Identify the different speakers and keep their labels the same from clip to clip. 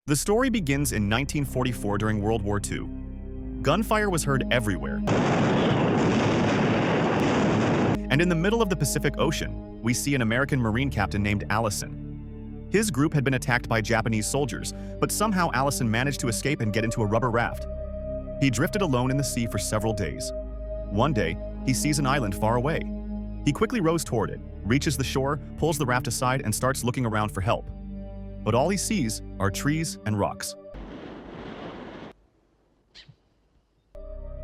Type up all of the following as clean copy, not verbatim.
Speaker 1: The story begins in 1944 during World War II. Gunfire was heard everywhere. And in the middle of the Pacific Ocean, we see an American Marine captain named Allison. His group had been attacked by Japanese soldiers, but somehow Allison managed to escape and get into a rubber raft. He drifted alone in the sea for several days. One day, he sees an island far away. He quickly rows toward it, reaches the shore, pulls the raft aside, and starts looking around for help. But all he sees are trees and rocks.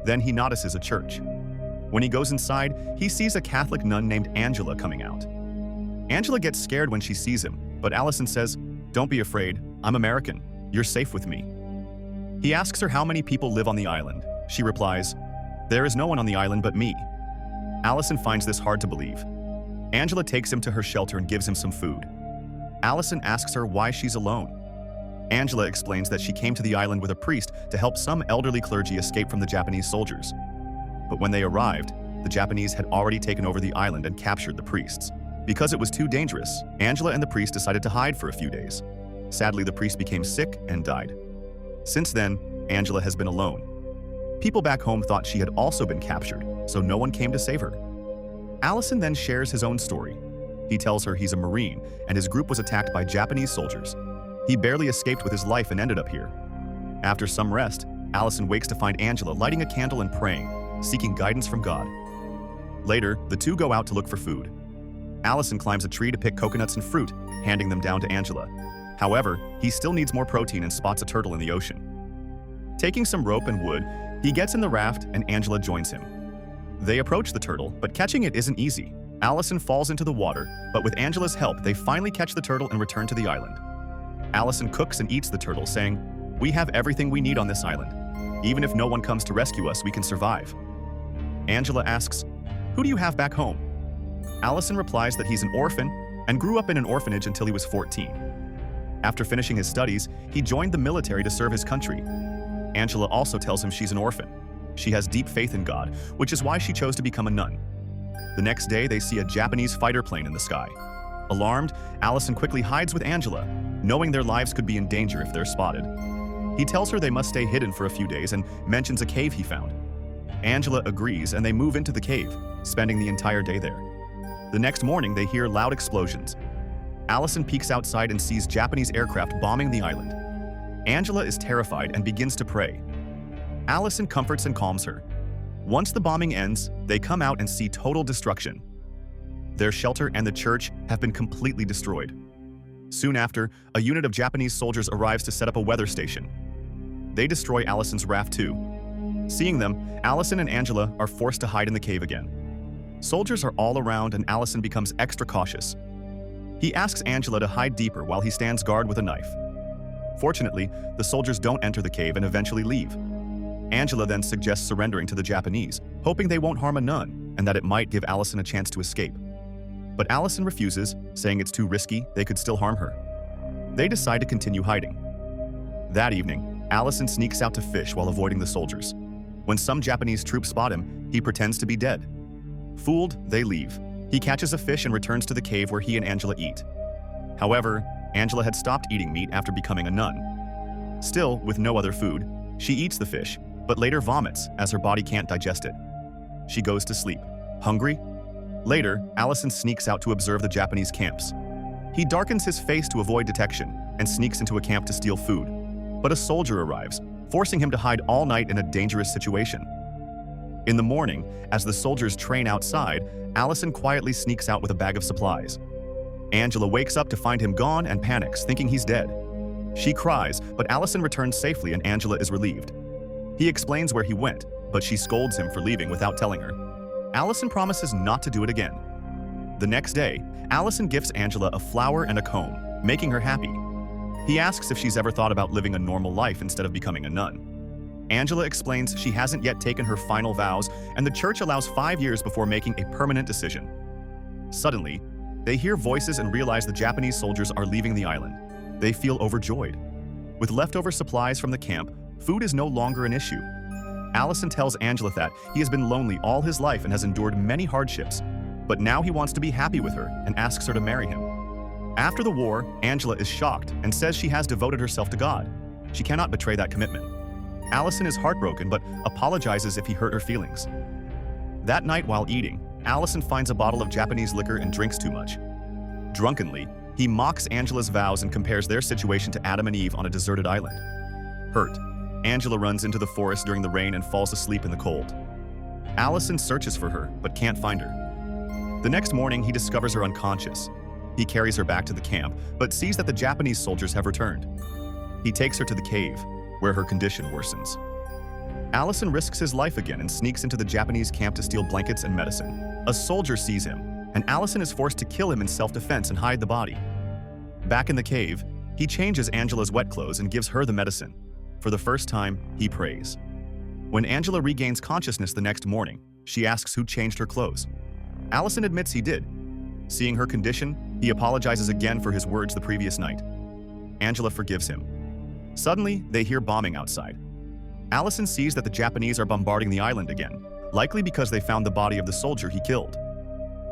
Speaker 1: Then he notices a church. When he goes inside, he sees a Catholic nun named Angela coming out. Angela gets scared when she sees him, but Allison says, "Don't be afraid, I'm American. You're safe with me." He asks her how many people live on the island. She replies, "There is no one on the island but me." Allison finds this hard to believe. Angela takes him to her shelter and gives him some food. Allison asks her why she's alone. Angela explains that she came to the island with a priest to help some elderly clergy escape from the Japanese soldiers. But when they arrived, the Japanese had already taken over the island and captured the priests. Because it was too dangerous, Angela and the priest decided to hide for a few days. Sadly, the priest became sick and died. Since then, Angela has been alone. People back home thought she had also been captured, so no one came to save her. Allison then shares his own story. He tells her he's a Marine and his group was attacked by Japanese soldiers. He barely escaped with his life and ended up here. After some rest, Allison wakes to find Angela lighting a candle and praying, seeking guidance from God. Later, the two go out to look for food. Allison climbs a tree to pick coconuts and fruit, handing them down to Angela. However, he still needs more protein and spots a turtle in the ocean. Taking some rope and wood, he gets in the raft and Angela joins him. They approach the turtle, but catching it isn't easy. Allison falls into the water, but with Angela's help, they finally catch the turtle and return to the island. Allison cooks and eats the turtle, saying, "We have everything we need on this island. Even if no one comes to rescue us, we can survive." Angela asks, "Who do you have back home?" Allison replies that he's an orphan and grew up in an orphanage until he was 14. After finishing his studies, he joined the military to serve his country. Angela also tells him she's an orphan. She has deep faith in God, which is why she chose to become a nun. The next day, they see a Japanese fighter plane in the sky. Alarmed, Allison quickly hides with Angela, knowing their lives could be in danger if they're spotted. He tells her they must stay hidden for a few days and mentions a cave he found. Angela agrees and they move into the cave, spending the entire day there. The next morning, they hear loud explosions. Allison peeks outside and sees Japanese aircraft bombing the island. Angela is terrified and begins to pray. Allison comforts and calms her. Once the bombing ends, they come out and see total destruction. Their shelter and the church have been completely destroyed. Soon after, a unit of Japanese soldiers arrives to set up a weather station. They destroy Allison's raft too. Seeing them, Allison and Angela are forced to hide in the cave again. Soldiers are all around and Allison becomes extra cautious. He asks Angela to hide deeper while he stands guard with a knife. Fortunately, the soldiers don't enter the cave and eventually leave. Angela then suggests surrendering to the Japanese, hoping they won't harm a nun and that it might give Allison a chance to escape. But Allison refuses, saying it's too risky, they could still harm her. They decide to continue hiding. That evening, Allison sneaks out to fish while avoiding the soldiers. When some Japanese troops spot him, he pretends to be dead. Fooled, they leave. He catches a fish and returns to the cave where he and Angela eat. However, Angela had stopped eating meat after becoming a nun. Still, with no other food, she eats the fish, but later vomits as her body can't digest it. She goes to sleep. Hungry? Later, Allison sneaks out to observe the Japanese camps. He darkens his face to avoid detection and sneaks into a camp to steal food. But a soldier arrives, forcing him to hide all night in a dangerous situation. In the morning, as the soldiers train outside, Allison quietly sneaks out with a bag of supplies. Angela wakes up to find him gone and panics, thinking he's dead. She cries, but Allison returns safely and Angela is relieved. He explains where he went, but she scolds him for leaving without telling her. Allison promises not to do it again. The next day, Allison gifts Angela a flower and a comb, making her happy. He asks if she's ever thought about living a normal life instead of becoming a nun. Angela explains she hasn't yet taken her final vows, and the church allows 5 years before making a permanent decision. Suddenly, they hear voices and realize the Japanese soldiers are leaving the island. They feel overjoyed. With leftover supplies from the camp, food is no longer an issue. Allison tells Angela that he has been lonely all his life and has endured many hardships, but now he wants to be happy with her and asks her to marry him. After the war, Angela is shocked and says she has devoted herself to God. She cannot betray that commitment. Allison is heartbroken but apologizes if he hurt her feelings. That night while eating, Allison finds a bottle of Japanese liquor and drinks too much. Drunkenly, he mocks Angela's vows and compares their situation to Adam and Eve on a deserted island. Hurt, Angela runs into the forest during the rain and falls asleep in the cold. Allison searches for her but can't find her. The next morning, he discovers her unconscious. He carries her back to the camp but sees that the Japanese soldiers have returned. He takes her to the cave, where her condition worsens. Allison risks his life again and sneaks into the Japanese camp to steal blankets and medicine. A soldier sees him, and Allison is forced to kill him in self-defense and hide the body. Back in the cave, he changes Angela's wet clothes and gives her the medicine. For the first time, he prays. When Angela regains consciousness the next morning, she asks who changed her clothes. Allison admits he did. Seeing her condition, he apologizes again for his words the previous night. Angela forgives him. Suddenly, they hear bombing outside. Allison sees that the Japanese are bombarding the island again, likely because they found the body of the soldier he killed.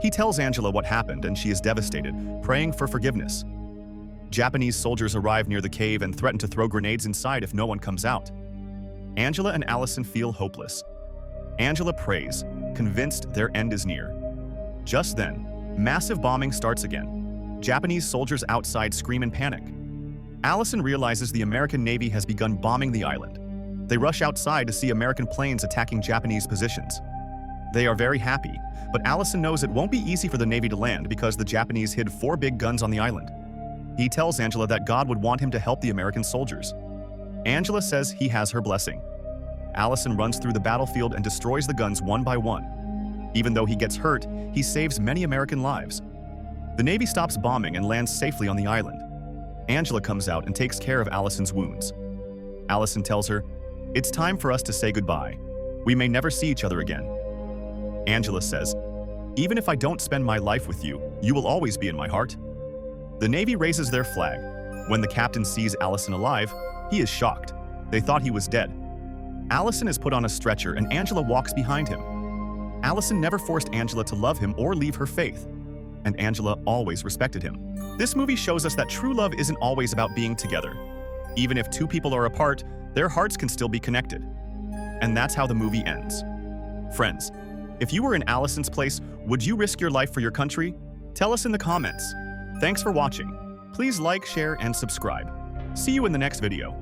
Speaker 1: He tells Angela what happened and she is devastated, praying for forgiveness. Japanese soldiers arrive near the cave and threaten to throw grenades inside if no one comes out. Angela and Allison feel hopeless. Angela prays, convinced their end is near. Just then, massive bombing starts again. Japanese soldiers outside scream in panic. Allison realizes the American Navy has begun bombing the island. They rush outside to see American planes attacking Japanese positions. They are very happy, but Allison knows it won't be easy for the Navy to land because the Japanese hid 4 big guns on the island. He tells Angela that God would want him to help the American soldiers. Angela says he has her blessing. Allison runs through the battlefield and destroys the guns one by one. Even though he gets hurt, he saves many American lives. The Navy stops bombing and lands safely on the island. Angela comes out and takes care of Allison's wounds. Allison tells her, "It's time for us to say goodbye. We may never see each other again." Angela says, "Even if I don't spend my life with you, you will always be in my heart." The Navy raises their flag. When the captain sees Allison alive, he is shocked. They thought he was dead. Allison is put on a stretcher and Angela walks behind him. Allison never forced Angela to love him or leave her faith, and Angela always respected him. This movie shows us that true love isn't always about being together. Even if 2 people are apart, their hearts can still be connected. And that's how the movie ends. Friends, if you were in Allison's place, would you risk your life for your country? Tell us in the comments. Thanks for watching. Please like, share, and subscribe. See you in the next video.